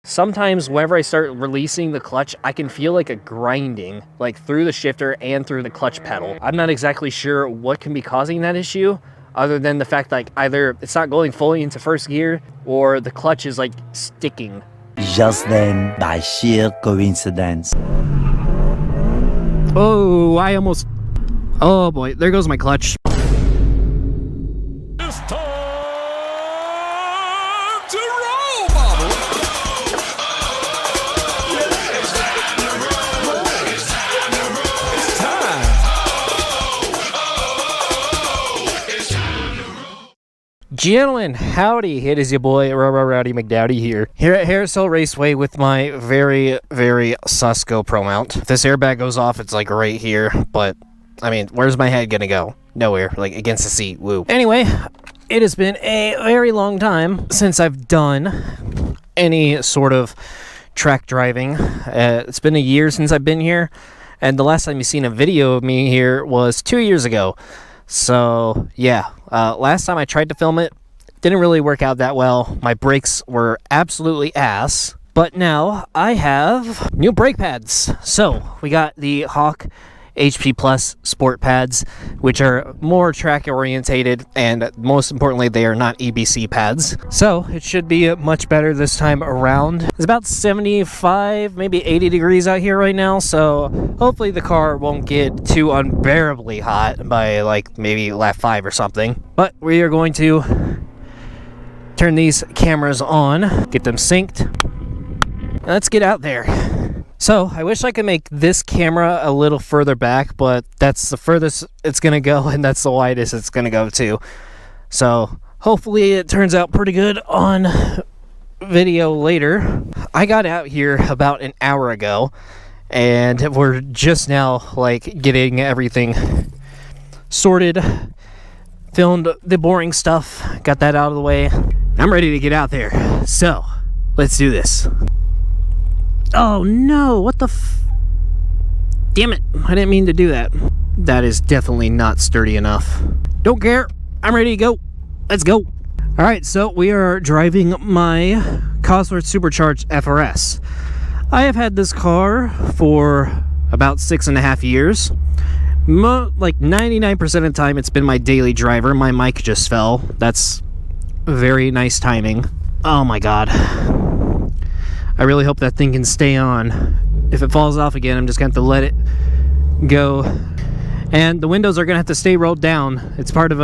Sometimes whenever I start releasing the clutch, I can feel like a grinding, like through the shifter and through the clutch pedal. I'm not exactly sure what can be causing that issue, other than the fact like either it's not going fully into first gear or the clutch is like sticking. Just then, by sheer coincidence. Oh, oh boy, there goes my clutch. It's time to roll, Bobble. It's time. Gentlemen, howdy, it is your boy Rowdy McDowdy here at Harrisville Raceway with my very, very sus GoPro mount. If this airbag goes off, it's like right here, but I mean, where's my head gonna go? Nowhere, like against the seat, woo. Anyway, it has been a very long time since I've done any sort of track driving. It's been a year since I've been here, and the last time you seen a video of me here was 2 years ago. So yeah, last time I tried to film it, didn't really work out that well. My brakes were absolutely ass, but now I have new brake pads. So we got the Hawk HP Plus Sport pads, which are more track orientated, and most importantly, they are not EBC pads. So it should be much better this time around. It's about 75, maybe 80 degrees out here right now, so hopefully the car won't get too unbearably hot by like maybe lap 5 or something. But we are going to turn these cameras on, get them synced, and let's get out there. So, I wish I could make this camera a little further back, but that's the furthest it's going to go, and that's the widest it's going to go too. So, hopefully it turns out pretty good on video later. I got out here about an hour ago, and we're just now, like, getting everything sorted, filmed the boring stuff, got that out of the way. I'm ready to get out there. So, let's do this. Oh no, what the damn it, I didn't mean to do that. That is definitely not sturdy enough. Don't care, I'm ready to go. Let's go. Alright, so we are driving my Cosworth Supercharged FRS. I have had this car for about 6.5 years. Like 99% of the time it's been my daily driver. My mic just fell. That's very nice timing. Oh my god. I really hope that thing can stay on. If it falls off again, I'm just going to have to let it go. And the windows are going to have to stay rolled down. It's part of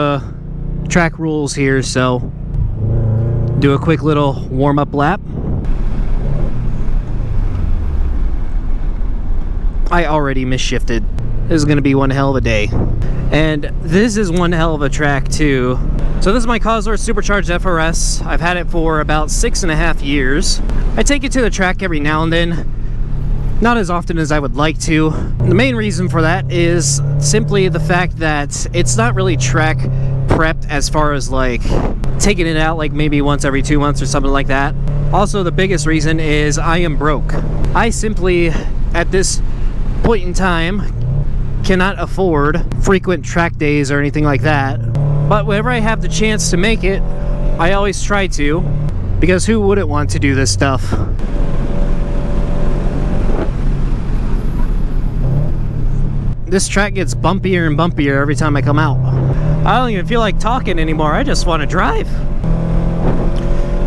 track rules here, so do a quick little warm-up lap. I already misshifted. This is going to be one hell of a day. And this is one hell of a track too. So this is my Cosworth Supercharged FRS. I've had it for about 6.5 years. I take it to the track every now and then. Not as often as I would like to. The main reason for that is simply the fact that it's not really track prepped as far as like taking it out like maybe once every 2 months or something like that. Also, the biggest reason is I am broke. I simply, at this point in time, cannot afford frequent track days or anything like that. But whenever I have the chance to make it, I always try to, because who wouldn't want to do this stuff? This track gets bumpier and bumpier every time I come out. I don't even feel like talking anymore, I just want to drive.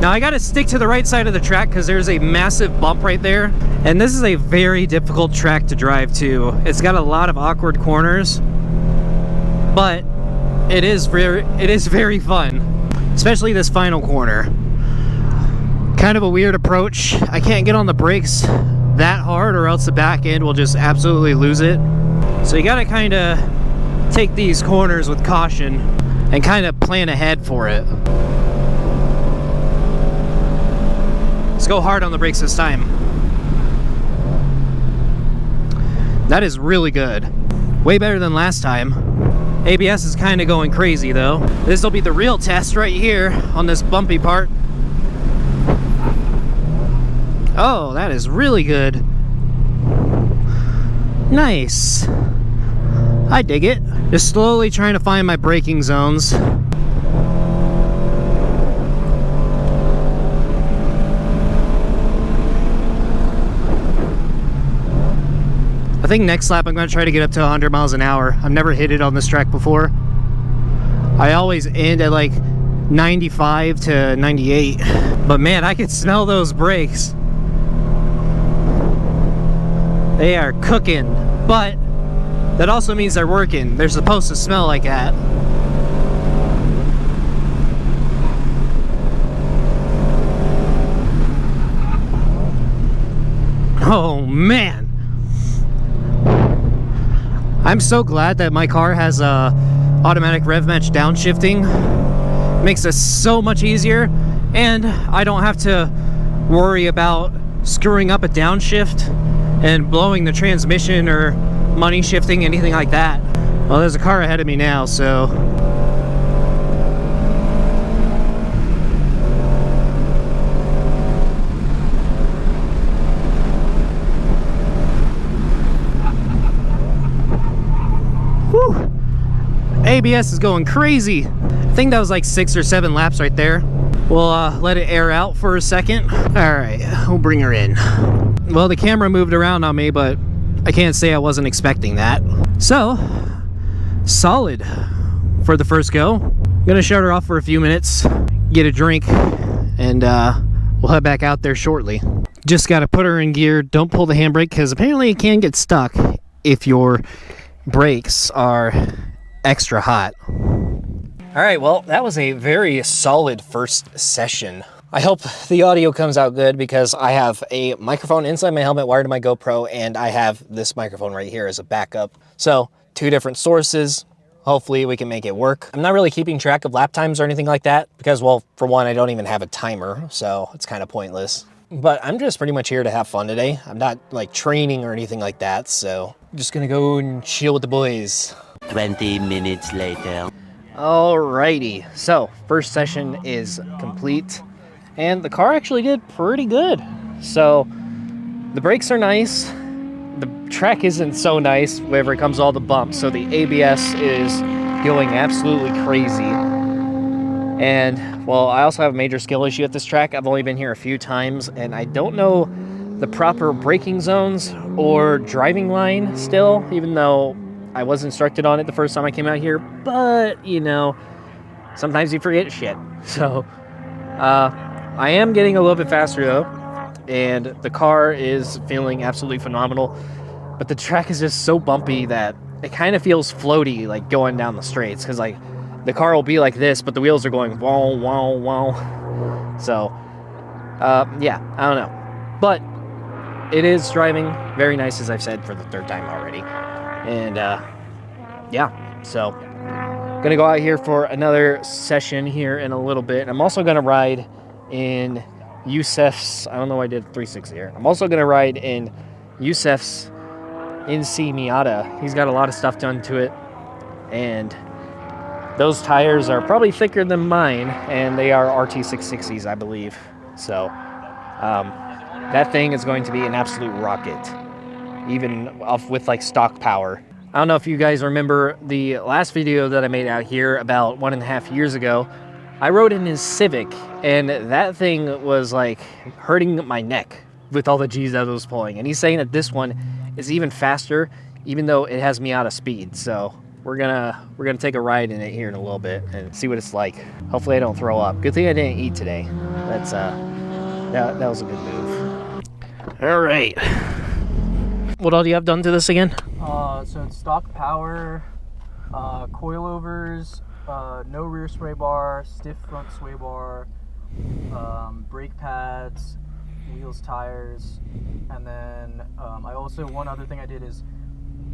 Now I gotta stick to the right side of the track because there's a massive bump right there. And this is a very difficult track to drive to. It's got a lot of awkward corners, but it is very fun, especially this final corner. Kind of a weird approach. I can't get on the brakes that hard or else the back end will just absolutely lose it. So you gotta kind of take these corners with caution and kind of plan ahead for it. Let's go hard on the brakes this time. That is really good. Way better than last time. ABS is kind of going crazy though. This will be the real test right here on this bumpy part. Oh, that is really good. Nice. I dig it. Just slowly trying to find my braking zones. think next lap I'm going to try to get up to 100 miles an hour. I've never hit it on this track before. I always end at like 95 to 98. But man, I can smell those brakes. They are cooking. But that also means they're working. They're supposed to smell like that. Oh man. I'm so glad that my car has automatic rev match downshifting. Makes this so much easier, and I don't have to worry about screwing up a downshift and blowing the transmission or money shifting, anything like that. Well, there's a car ahead of me now, so whew. ABS is going crazy. I think that was like 6 or 7 laps right there. We'll let it air out for a second. All right, we'll bring her in. Well, the camera moved around on me, but I can't say I wasn't expecting that. So, solid for the first go. I'm gonna shut her off for a few minutes, get a drink, and we'll head back out there shortly. Just gotta put her in gear. Don't pull the handbrake, because apparently it can get stuck if your brakes are extra hot. All right, well, that was a very solid first session. I hope the audio comes out good, because I have a microphone inside my helmet wired to my GoPro, and I have this microphone right here as a backup. So 2 different sources. Hopefully we can make it work. I'm not really keeping track of lap times or anything like that, because, well, for one, I don't even have a timer, so it's kind of pointless. But I'm just pretty much here to have fun today. I'm not like training or anything like that, so I'm just gonna go and chill with the boys. 20 minutes later. Alrighty, so first session is complete, and the car actually did pretty good. So the brakes are nice, the track isn't so nice whenever it comes to all the bumps, so the ABS is going absolutely crazy. And well, I also have a major skill issue at this track. I've only been here a few times, and I don't know the proper braking zones or driving line still, even though I was instructed on it the first time I came out here. But, you know, sometimes you forget shit. So, I am getting a little bit faster though, and the car is feeling absolutely phenomenal. But the track is just so bumpy that it kind of feels floaty, like going down the straights, because like the car will be like this, but the wheels are going wow, wow, wow. So, yeah, I don't know. But it is driving very nice, as I've said for the 3rd time already. And yeah, so gonna go out here for another session here in a little bit. I'm also gonna ride in Yusef's, I don't know why I did 360 here. I'm also gonna ride in Yusef's NC Miata. He's got a lot of stuff done to it, and those tires are probably thicker than mine, and they are RT660s, I believe. So that thing is going to be an absolute rocket, even off with like stock power. I don't know if you guys remember the last video that I made out here about 1.5 years ago. I rode in his Civic, and that thing was like hurting my neck with all the G's that it was pulling. And he's saying that this one is even faster, even though it has Miata speed. So we're gonna take a ride in it here in a little bit and see what it's like. Hopefully I don't throw up. Good thing I didn't eat today. That's that was a good move. All right. What all do you have done to this again? So it's stock power, coilovers, no rear sway bar, stiff front sway bar, brake pads, wheels, tires, and then I also, one other thing I did is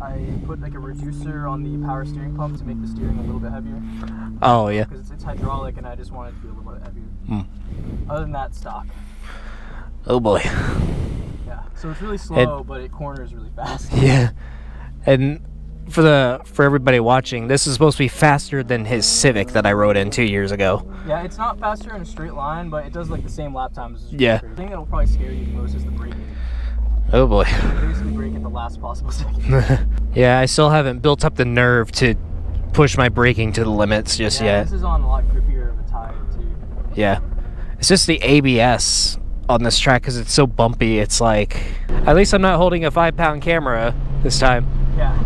I put like a reducer on the power steering pump to make the steering a little bit heavier. Oh yeah. Because it's hydraulic, and I just wanted it to be a little bit heavier. Other than that, stock. Oh boy. Yeah. So it's really slow, but it corners really fast. Yeah. And for everybody watching, this is supposed to be faster than his Civic that I rode in 2 years ago. Yeah, it's not faster in a straight line, but it does like the same lap times. Yeah. The thing that'll probably scare you the most is the braking. Oh boy. You basically brake at the last possible second. Yeah, I still haven't built up the nerve to push my braking to the limits just yet. This is on a lot grippier of a tire too. Yeah. It's just the ABS on this track because it's so bumpy. It's like, at least I'm not holding a 5-pound camera this time. Yeah.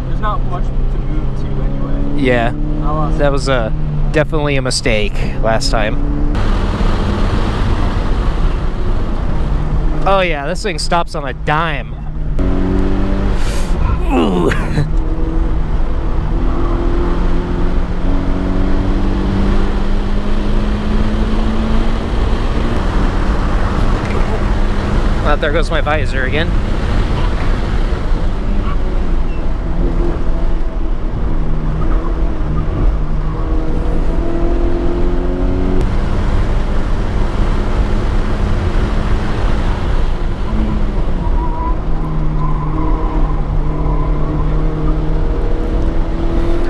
There's not much to move to anyway. Yeah, Awesome. that was definitely a mistake last time. Oh yeah, this thing stops on a dime. Ooh. Oh, there goes my visor again.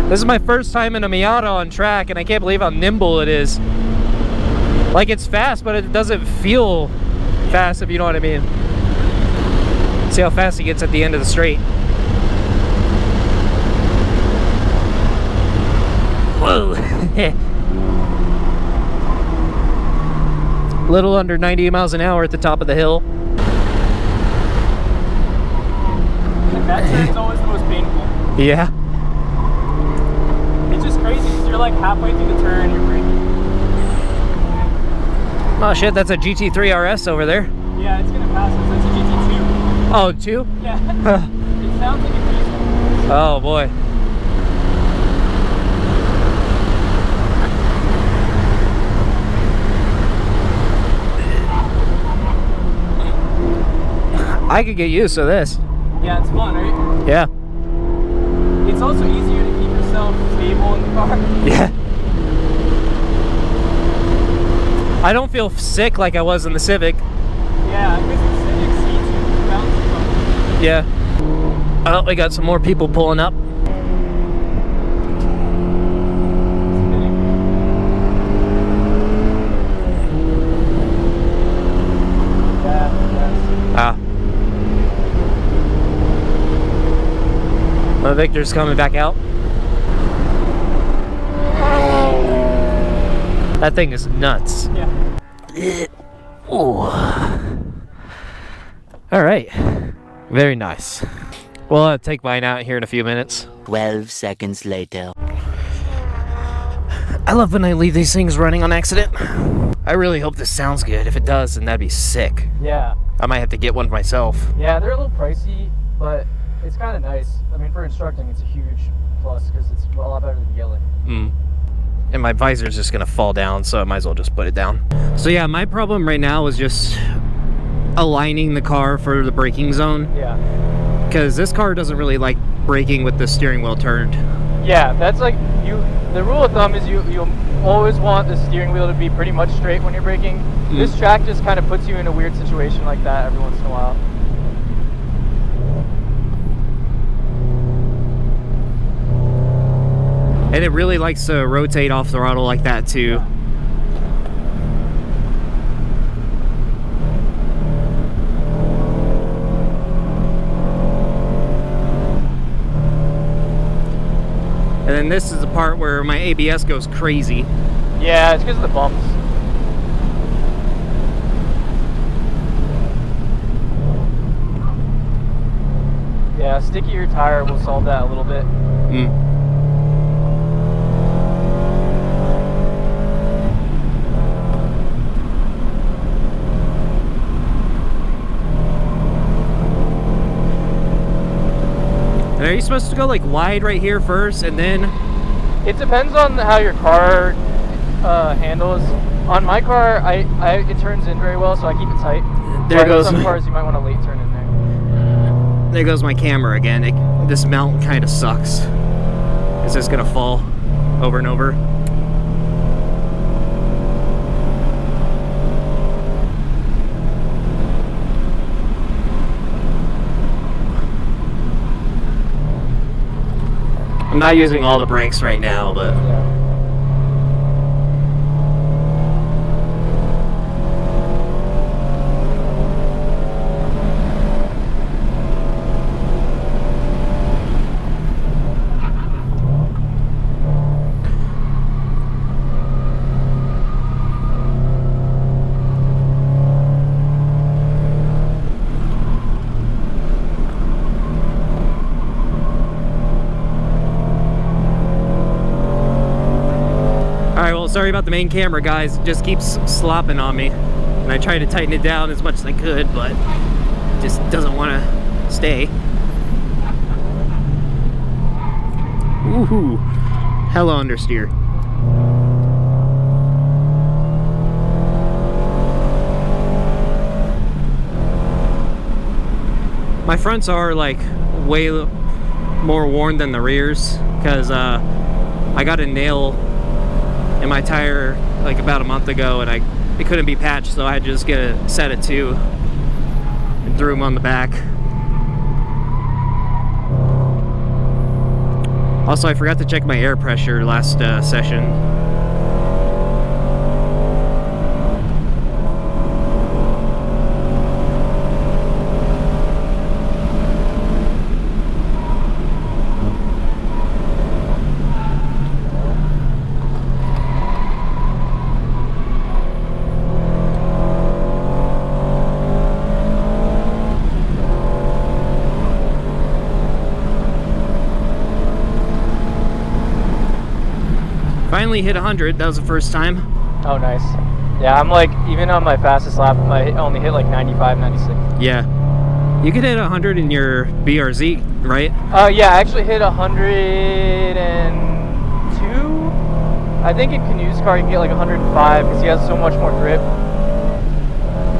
This is my first time in a Miata on track, and I can't believe how nimble it is. Like, it's fast, but it doesn't feel fast, if you know what I mean. See how fast he gets at the end of the straight. Whoa. Little under 90 miles an hour at the top of the hill. That turn's always the most painful. Yeah. It's just crazy because you're like halfway through the turn, you're braking. Oh shit, that's a GT3 RS over there. Yeah, it's gonna pass us. It's a GT2. Oh, 2? Yeah. It sounds like a diesel. Oh boy. I could get used to this. Yeah, it's fun, right? Yeah. It's also easier to keep yourself stable in the car. Yeah. I don't feel sick like I was in the Civic. Yeah, because the Civic seats are bouncy. Yeah. Oh, we got some more people pulling up. Ah. Well, Victor's coming back out. That thing is nuts. Yeah. Ooh. All right. Very nice. We'll take mine out here in a few minutes. 12 seconds later. I love when I leave these things running on accident. I really hope this sounds good. If it does, then that'd be sick. Yeah. I might have to get one myself. Yeah, they're a little pricey, but it's kind of nice. I mean, for instructing, it's a huge plus because it's a lot better than yelling. Mm. And my visor's just gonna fall down, so I might as well just put it down. So yeah, my problem right now is just aligning the car for the braking zone. Yeah. Because this car doesn't really like braking with the steering wheel turned. Yeah, that's like the rule of thumb is you always want the steering wheel to be pretty much straight when you're braking. This track just kind of puts you in a weird situation like that every once in a while. And it really likes to rotate off throttle like that too. And then this is the part where my ABS goes crazy. Yeah, it's because of the bumps. Yeah, stickier tire will solve that a little bit. Mm. And are you supposed to go like wide right here first and then? It depends on how your car handles. On my car, it turns in very well, so I keep it tight. There but goes some my- cars you might want to late turn in there. There goes my camera again. This mount kind of sucks. It's just gonna fall over and over. I'm not using all the brakes right now, but sorry about the main camera, guys. It just keeps slopping on me. And I try to tighten it down as much as I could, but it just doesn't want to stay. Woohoo! Hella understeer. My fronts are like way more worn than the rears because I got a nail in my tire like about a month ago and it couldn't be patched, so I had to just get a set of 2 and threw them on the back. Also, I forgot to check my air pressure last session. Finally hit 100. That was the first time. Oh, nice. Yeah, I'm like, even on my fastest lap, I only hit like 95, 96. Yeah. You could hit 100 in your BRZ, right? Yeah, I actually hit 102. I think in Canute's car you can get like 105 because he has so much more grip.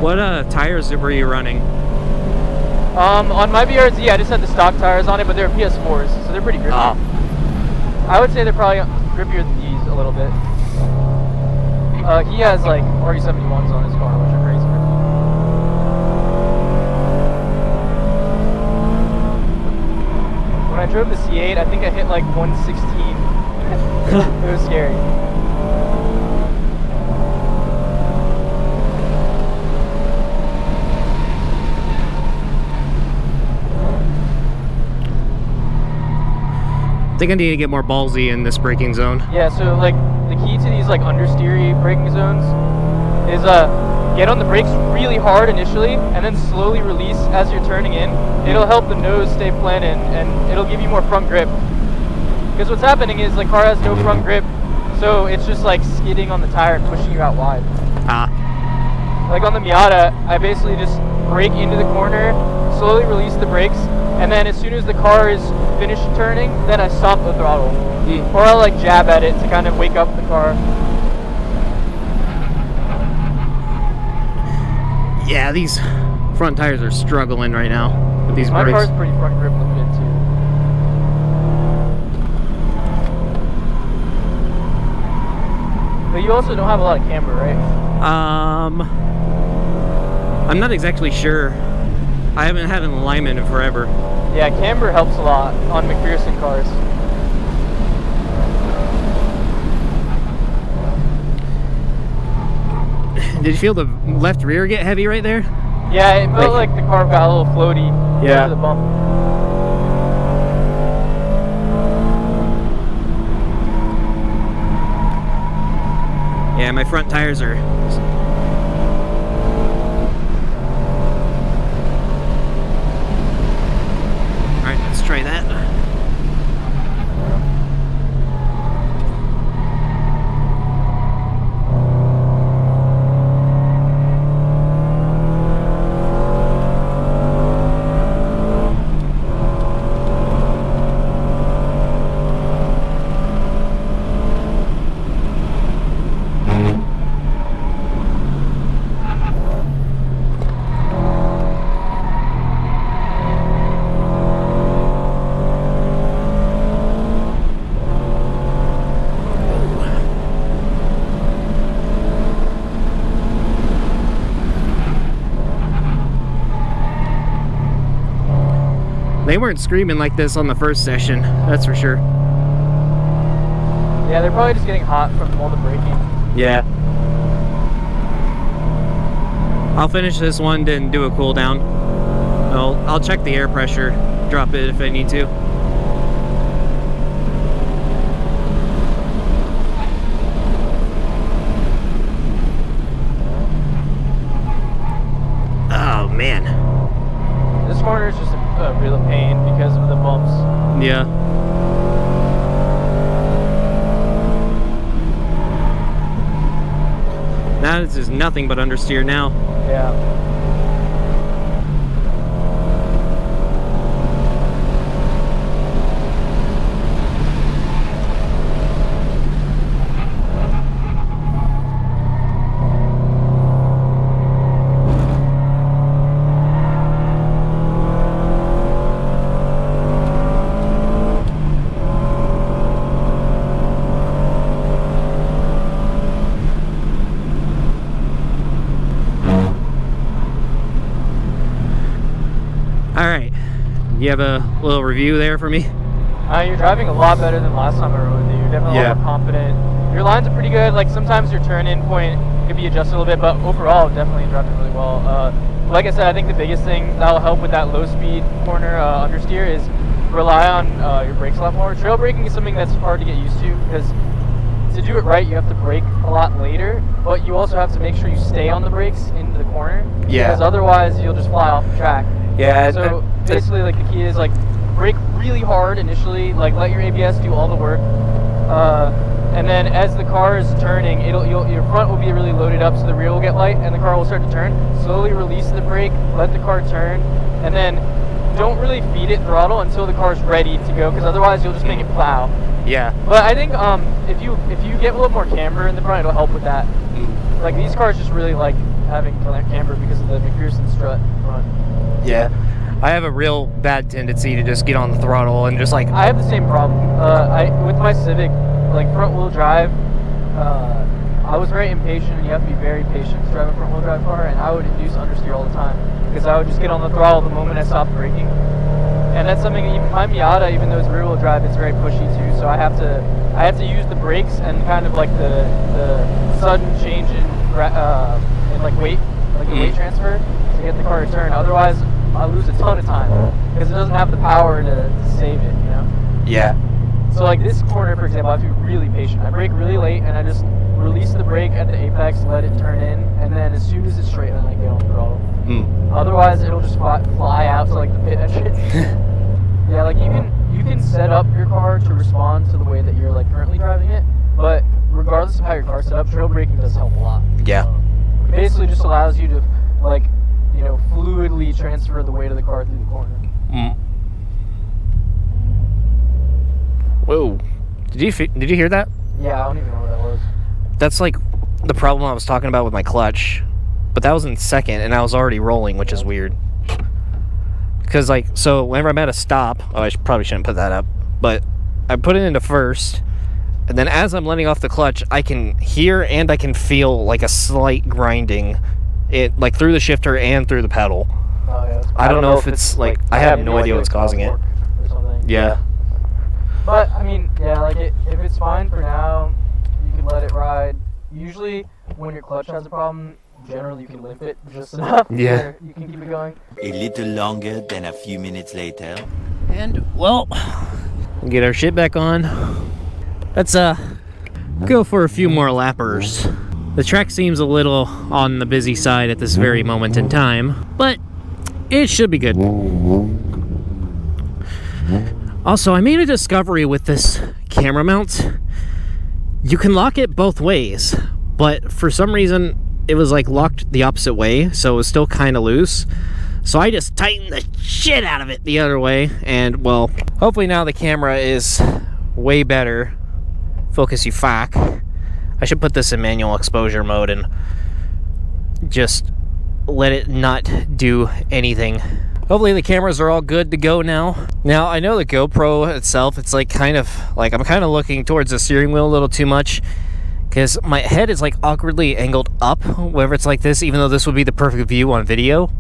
What tires were you running? On my BRZ, I just had the stock tires on it, but they're PS4s, so they're pretty grippy. Oh. I would say they're probably grippier than these a little bit. He has like RE71s on his car, which are crazy grippy. When I drove the C8, I think I hit like 116. It was scary. I think I need to get more ballsy in this braking zone. Yeah, so like the key to these like understeery braking zones is get on the brakes really hard initially and then slowly release as you're turning in. It'll help the nose stay planted and it'll give you more front grip. Because what's happening is the car has no front grip, so it's just like skidding on the tire and pushing you out wide. Like on the Miata, I basically just brake into the corner, slowly release the brakes, and then as soon as the car is finished turning, then I stop the throttle. Or I'll like jab at it to kind of wake up the car. Yeah, these front tires are struggling right now with these My brakes. car's pretty front grip limited too. But you also don't have a lot of camber, right? I'm not exactly sure. I haven't had an alignment in forever. Yeah, camber helps a lot on McPherson cars. Did you feel the left rear get heavy right there? Yeah, it felt like the car got a little floaty over the bump. Yeah, my front tires are... Alright, let's try that. They weren't screaming like this on the first session, that's for sure. Yeah, they're probably just getting hot from all the braking. Yeah. I'll finish this one and do a cool down. I'll check the air pressure, drop it if I need to. Oh man. This corner is just a real pain because of the bumps. Yeah. Now this is nothing but understeer now. Yeah. Alright, you have a little review there for me? You're driving a lot better than last time I rode with you. You're definitely a lot more confident. Your lines are pretty good. Like sometimes your turn-in point could be adjusted a little bit, but overall, definitely driving really well. Like I said, I think the biggest thing that'll help with that low-speed corner understeer is rely on your brakes a lot more. Trail braking is something that's hard to get used to because to do it right, you have to brake a lot later, but you also have to make sure you stay on the brakes into the corner. Yeah. Because otherwise, you'll just fly off the track. Yeah. So basically, like the key is like brake really hard initially, like let your ABS do all the work, and then as the car is turning, your front will be really loaded up, so the rear will get light, and the car will start to turn. Slowly release the brake, let the car turn, and then don't really feed it throttle until the car's ready to go, because otherwise you'll just make it plow. Yeah. But I think if you get a little more camber in the front, it'll help with that. Like these cars just really like having camber because of the McPherson strut front. Yeah. I have a real bad tendency to just get on the throttle and just like... I have the same problem. With my Civic, like front wheel drive, I was very impatient, and you have to be very patient to drive a front wheel drive car, and I would induce understeer all the time because I would just get on the throttle the moment I stopped braking. And that's something, even my Miata, even though it's rear wheel drive, it's very pushy too, so I have to use the brakes and kind of like the sudden change in like weight, like the weight transfer to get the car to turn. Otherwise, I lose a ton of time because it doesn't have the power to save it, you know? Yeah. So like this corner, for example, I have to be really patient. I brake really late and I just release the brake at the apex, let it turn in, and then as soon as it's straight, then I get on the throttle. Otherwise, it'll just fly out to like the pit entrance. Yeah, like you can set up your car to respond to the way that you're like currently driving it, but regardless of how your car's set up, trail braking does help a lot. Yeah. It basically just allows you to like, you know, fluidly transfer the weight of the car through the corner. Whoa. Did you hear that? Yeah, I don't even know what that was. That's like the problem I was talking about with my clutch. But that was in second, and I was already rolling, which is weird. Because, like, so whenever I'm at a stop... Oh, I probably shouldn't put that up. But I put it into first, and then as I'm letting off the clutch, I can hear and I can feel, like, a slight grinding. It like, through the shifter and through the pedal. Oh, yeah. I don't know if it's, like... I have no idea what's causing it. Or something. Yeah. But, I mean, yeah, like, if it's fine for now, you can let it ride. Usually, when your clutch has a problem... Generally, you can limp it just enough. Yeah. You can keep it going. A little longer than a few minutes later. And, well, get our shit back on. Let's, go for a few more lappers. The track seems a little on the busy side at this very moment in time, but it should be good. Also, I made a discovery with this camera mount. You can lock it both ways, but for some reason, it was like locked the opposite way, so it was still kind of loose. So I just tightened the shit out of it the other way, and well, hopefully now the camera is way better. Focus you fuck. I should put this in manual exposure mode and just let it not do anything. Hopefully the cameras are all good to go now. Now, I know the GoPro itself, it's like kind of, like I'm kind of looking towards the steering wheel a little too much, because my head is like awkwardly angled up whenever it's like this, even though this would be the perfect view on video.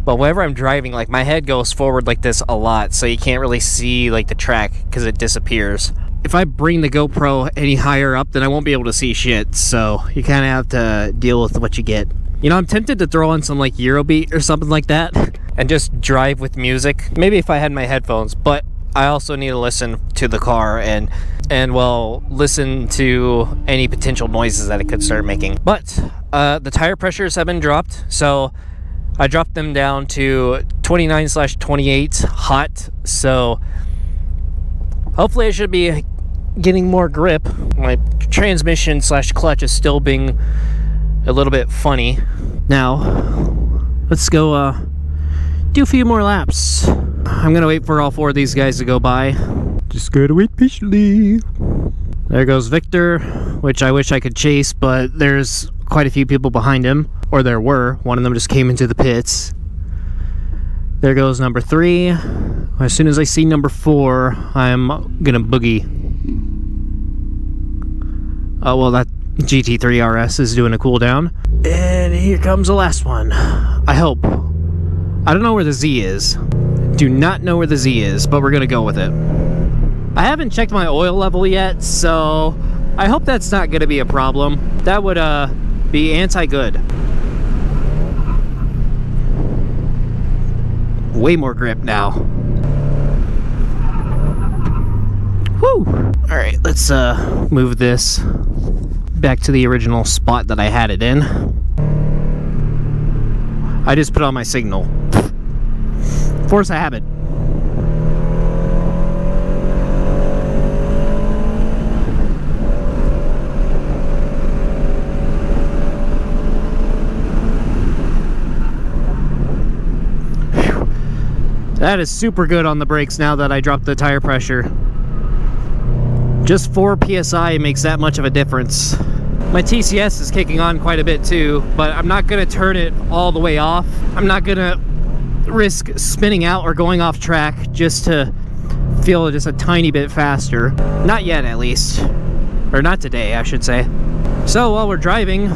But whenever I'm driving, like my head goes forward like this a lot, so you can't really see like the track because it disappears. If I bring the GoPro any higher up, then I won't be able to see shit, so you kind of have to deal with what you get. You know, I'm tempted to throw on some like Eurobeat or something like that and just drive with music. Maybe if I had my headphones, but I also need to listen to the car and well, listen to any potential noises that it could start making. But the tire pressures have been dropped, so I dropped them down to 29/28 hot, so hopefully I should be getting more grip. My transmission/clutch is still being a little bit funny. Now, let's go do a few more laps. I'm gonna wait for all 4 of these guys to go by. Just gotta wait patiently. There goes Victor, which I wish I could chase, but there's quite a few people behind him. Or there were. One of them just came into the pits. There goes number 3. As soon as I see number 4, I'm gonna boogie. Oh, well, that GT3 RS is doing a cooldown. And here comes the last one. I hope. I don't know where the Z is. Do not know where the Z is, but we're gonna go with it. I haven't checked my oil level yet, so I hope that's not gonna be a problem. That would be anti-good. Way more grip now. Woo! Alright, let's move this back to the original spot that I had it in. I just put on my signal. Force of habit. That is super good on the brakes now that I dropped the tire pressure. Just 4 PSI makes that much of a difference. My TCS is kicking on quite a bit too, but I'm not gonna turn it all the way off. I'm not gonna risk spinning out or going off track just to feel just a tiny bit faster. Not yet, at least. Or not today, I should say. So while we're driving,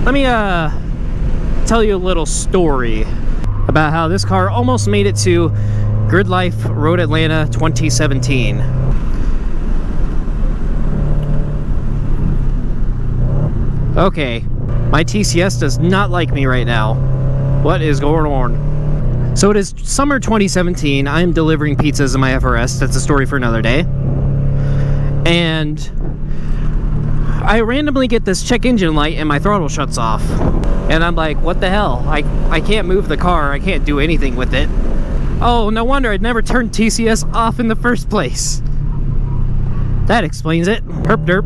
let me tell you a little story about how this car almost made it to Grid Life Road Atlanta 2017. Okay, my TCS does not like me right now. What is going on? So it is summer 2017. I am delivering pizzas in my FRS. That's a story for another day. And I randomly get this check engine light and my throttle shuts off. And I'm like, what the hell? I can't move the car. I can't do anything with it. Oh, no wonder I'd never turned TCS off in the first place. That explains it. Herp derp.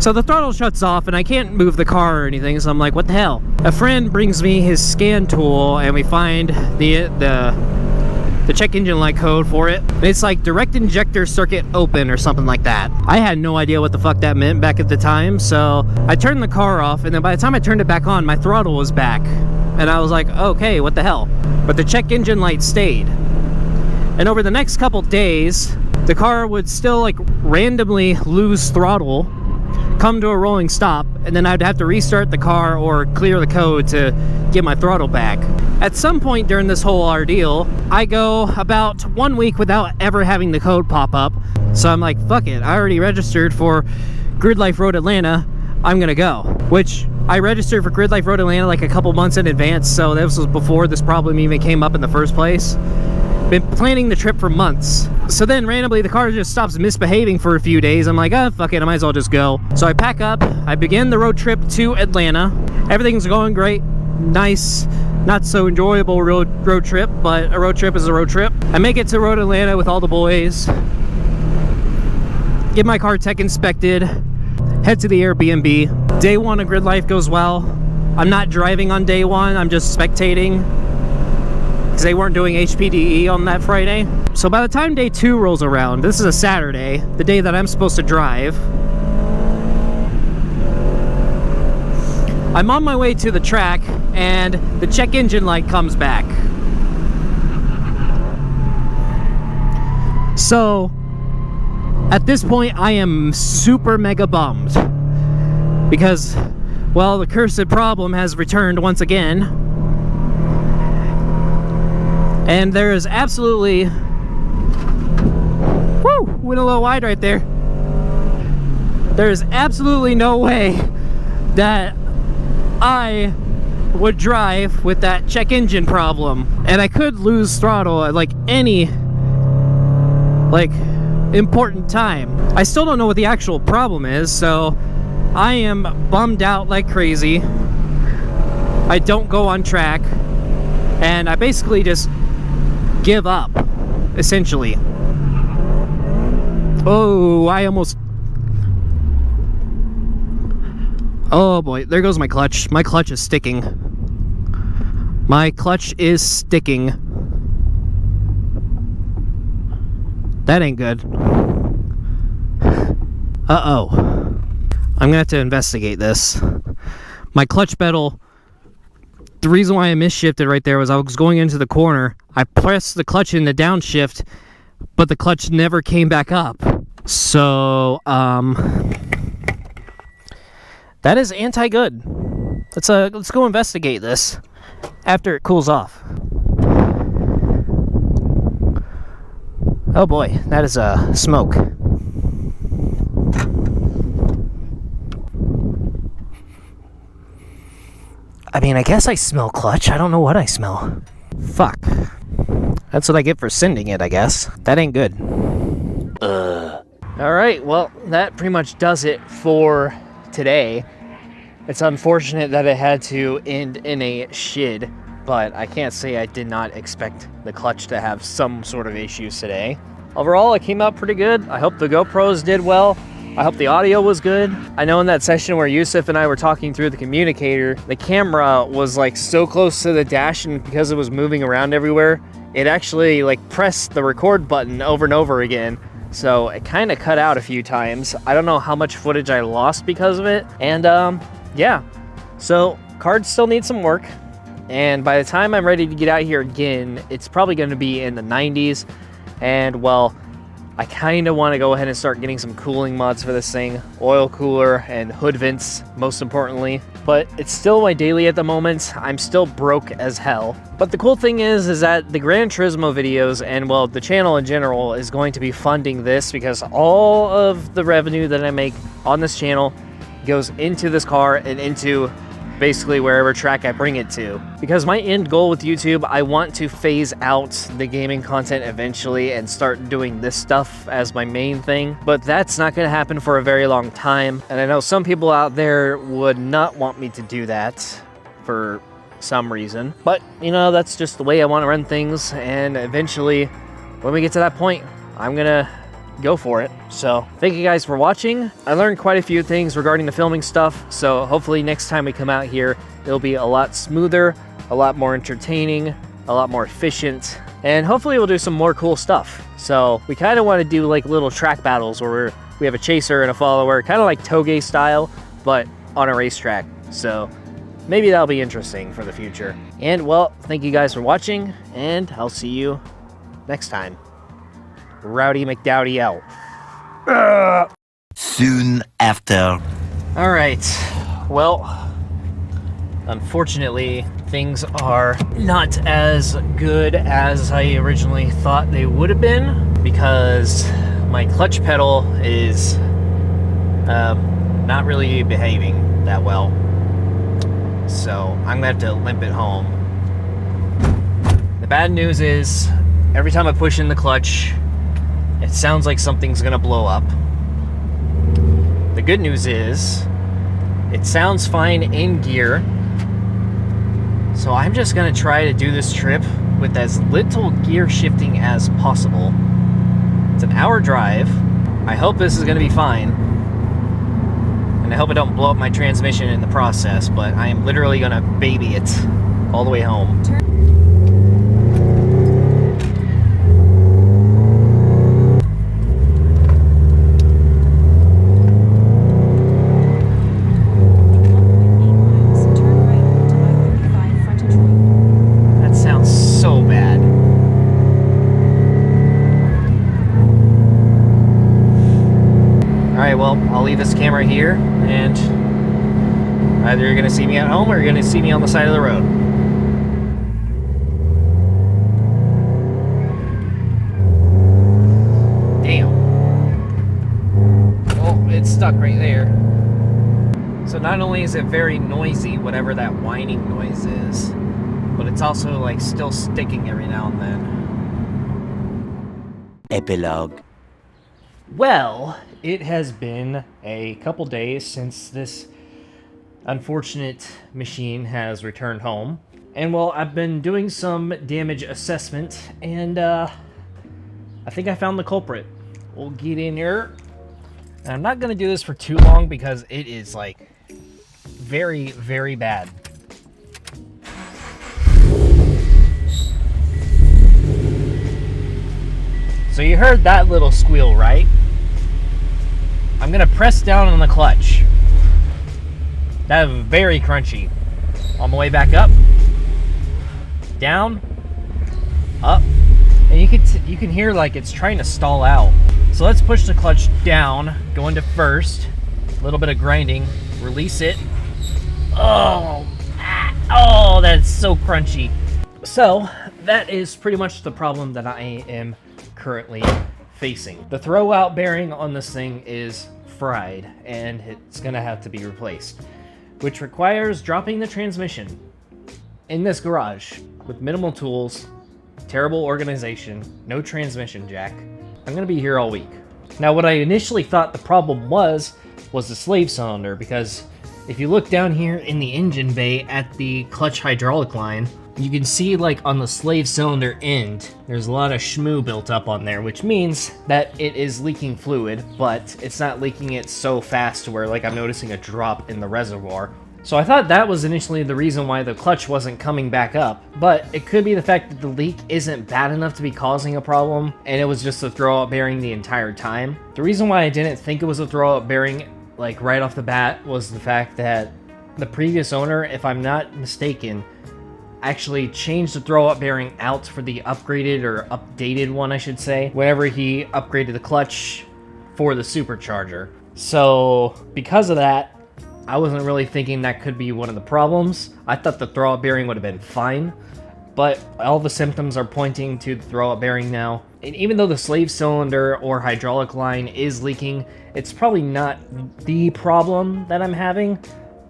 So the throttle shuts off and I can't move the car or anything, so I'm like, what the hell? A friend brings me his scan tool and we find the check engine light code for it. It's like direct injector circuit open or something like that. I had no idea what the fuck that meant back at the time, so I turned the car off, and then by the time I turned it back on, my throttle was back. And I was like, okay, what the hell? But the check engine light stayed. And over the next couple days, the car would still like randomly lose throttle, come to a rolling stop, and then I'd have to restart the car or clear the code to get my throttle back. At some point during this whole ordeal, I go about 1 week without ever having the code pop up. So I'm like, fuck it, I already registered for Grid Life Road Atlanta, I'm gonna go. Which, I registered for Grid Life Road Atlanta like a couple months in advance, so this was before this problem even came up in the first place. Been planning the trip for months. So then randomly the car just stops misbehaving for a few days. I'm like, oh, fuck it, I might as well just go. So I pack up, I begin the road trip to Atlanta. Everything's going great, nice, not so enjoyable road trip, but a road trip is a road trip. I make it to Road Atlanta with all the boys, get my car tech inspected, head to the Airbnb. Day 1 of Grid Life goes well. I'm not driving on day 1, I'm just spectating, because they weren't doing HPDE on that Friday. So by the time day 2 rolls around, this is a Saturday, the day that I'm supposed to drive, I'm on my way to the track, and the check engine light comes back. So, at this point, I am super mega bummed. Because, well, the cursed problem has returned once again. And there is absolutely... Woo! Went a little wide right there. There is absolutely no way that I would drive with that check engine problem. And I could lose throttle at like any important time. I still don't know what the actual problem is, so I am bummed out like crazy. I don't go on track, and I basically just give up, essentially. Oh, I almost... Oh boy, there goes my clutch. My clutch is sticking. My clutch is sticking. That ain't good. Uh-oh. I'm gonna have to investigate this. My clutch pedal, the reason why I misshifted right there was I was going into the corner. I pressed the clutch in the downshift, but the clutch never came back up. So, that is anti-good. Let's go investigate this after it cools off. Oh boy, that is smoke. I mean, I guess I smell clutch. I don't know what I smell. Fuck. That's what I get for sending it, I guess. That ain't good. Alright, well, that pretty much does it for today. It's unfortunate that it had to end in a shid, but I can't say I did not expect the clutch to have some sort of issues today. Overall, it came out pretty good. I hope the GoPros did well. I hope the audio was good. I know in that session where Yusuf and I were talking through the communicator, the camera was like so close to the dash, and because it was moving around everywhere, it actually like pressed the record button over and over again. So it kind of cut out a few times. I don't know how much footage I lost because of it. And yeah, so cards still need some work. And by the time I'm ready to get out here again, it's probably going to be in the 90s. And well, I kind of want to go ahead and start getting some cooling mods for this thing. Oil cooler and hood vents, most importantly. But it's still my daily at the moment. I'm still broke as hell. But the cool thing is that the Gran Turismo videos and, well, the channel in general is going to be funding this, because all of the revenue that I make on this channel goes into this car and into basically wherever track I bring it to. Because my end goal with YouTube, I want to phase out the gaming content eventually and start doing this stuff as my main thing. But that's not going to happen for a very long time. And I know some people out there would not want me to do that for some reason. But, you know, that's just the way I want to run things. And eventually, when we get to that point, I'm going to go for it. So thank you guys for watching. I learned quite a few things regarding the filming stuff, so hopefully next time we come out here it'll be a lot smoother, a lot more entertaining, a lot more efficient, and hopefully we'll do some more cool stuff. So we kind of want to do like little track battles where we have a chaser and a follower, kind of like Toge style, but on a racetrack. So maybe that'll be interesting for the future. And well, thank you guys for watching, and I'll see you next time. Rowdy McDowdy out. Soon after. All right. Well, unfortunately, things are not as good as I originally thought they would have been, because my clutch pedal is not really behaving that well. So I'm gonna have to limp it home. The bad news is, every time I push in the clutch, it sounds like something's gonna blow up. The good news is, it sounds fine in gear. So I'm just gonna try to do this trip with as little gear shifting as possible. It's an hour drive. I hope this is gonna be fine. And I hope I don't blow up my transmission in the process, but I am literally gonna baby it all the way home. Well, I'll leave this camera here, and either you're going to see me at home or you're going to see me on the side of the road. Damn. Oh, it's stuck right there. So not only is it very noisy, whatever that whining noise is, but it's also like still sticking every now and then. Epilogue. Well, it has been a couple days since this unfortunate machine has returned home. And well, I've been doing some damage assessment, and I think I found the culprit. We'll get in here. And I'm not going to do this for too long because it is like very, very bad. So you heard that little squeal, right? I'm gonna press down on the clutch. That was very crunchy. On my way back up, down, up, and you can hear like it's trying to stall out. So let's push the clutch down, go into first, a little bit of grinding, release it. Oh, that's so crunchy. So that is pretty much the problem that I am currently facing. The throwout bearing on this thing is fried, and it's gonna have to be replaced, which requires dropping the transmission in this garage with minimal tools, terrible organization, no transmission jack. I'm gonna be here all week. Now, what I initially thought the problem was the slave cylinder, because if you look down here in the engine bay at the clutch hydraulic line, you can see like on the slave cylinder end, there's a lot of shmoo built up on there, which means that it is leaking fluid, but it's not leaking it so fast to where like I'm noticing a drop in the reservoir. So I thought that was initially the reason why the clutch wasn't coming back up, but it could be the fact that the leak isn't bad enough to be causing a problem, and it was just a throwout bearing the entire time. The reason why I didn't think it was a throwout bearing like right off the bat was the fact that the previous owner, if I'm not mistaken, actually changed the throwout bearing out for the upgraded or updated one, I should say, whenever he upgraded the clutch for the Supercharger. So because of that, I wasn't really thinking that could be one of the problems. I thought the throwout bearing would have been fine, but all the symptoms are pointing to the throwout bearing now. And even though the slave cylinder or hydraulic line is leaking, it's probably not the problem that I'm having,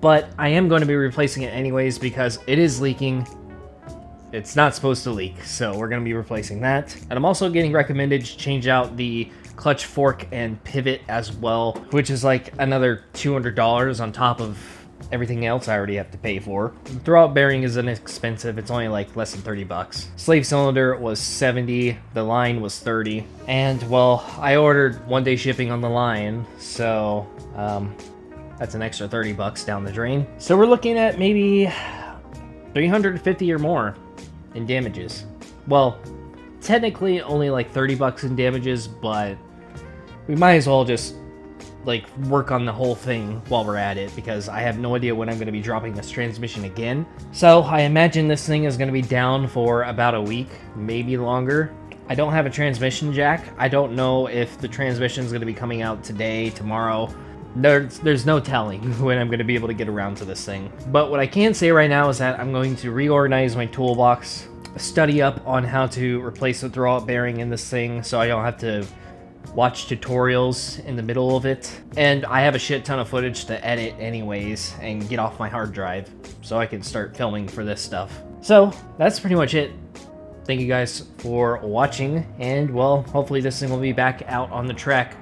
but I am going to be replacing it anyways because it is leaking. It's not supposed to leak, so we're going to be replacing that. And I'm also getting recommended to change out the clutch fork and pivot as well, which is like another $200 on top of everything else I already have to pay for. The throwout bearing is inexpensive. It's only like less than 30 bucks. Slave cylinder was 70, the line was 30. And well, I ordered one-day shipping on the line, so that's an extra 30 bucks down the drain. So we're looking at maybe 350 or more in damages. Well, technically only like 30 bucks in damages, but we might as well just like work on the whole thing while we're at it, because I have no idea when I'm going to be dropping this transmission again. So I imagine this thing is going to be down for about a week, maybe longer. I don't have a transmission jack. I don't know if the transmission is going to be coming out today, tomorrow. There's no telling when I'm going to be able to get around to this thing. But what I can say right now is that I'm going to reorganize my toolbox, study up on how to replace the throwout bearing in this thing so I don't have to watch tutorials in the middle of it. And I have a shit ton of footage to edit anyways and get off my hard drive so I can start filming for this stuff. So that's pretty much it. Thank you guys for watching, and well, hopefully this thing will be back out on the track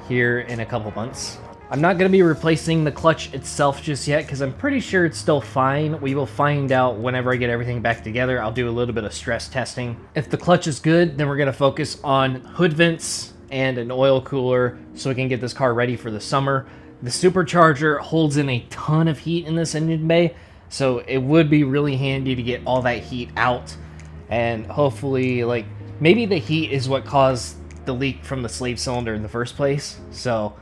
here in a couple months. I'm not going to be replacing the clutch itself just yet because I'm pretty sure it's still fine. We will find out whenever I get everything back together. I'll do a little bit of stress testing. If the clutch is good, then we're going to focus on hood vents and an oil cooler so we can get this car ready for the summer. The Supercharger holds in a ton of heat in this engine bay, so it would be really handy to get all that heat out. And hopefully, like, maybe the heat is what caused the leak from the slave cylinder in the first place. So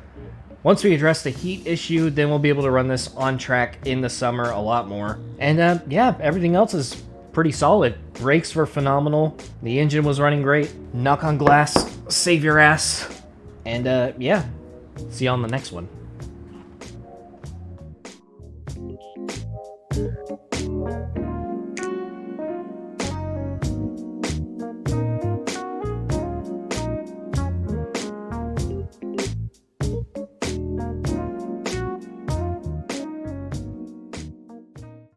once we address the heat issue, then we'll be able to run this on track in the summer a lot more. And yeah, everything else is pretty solid. Brakes were phenomenal. The engine was running great. Knock on glass, save your ass. And yeah, see you on the next one.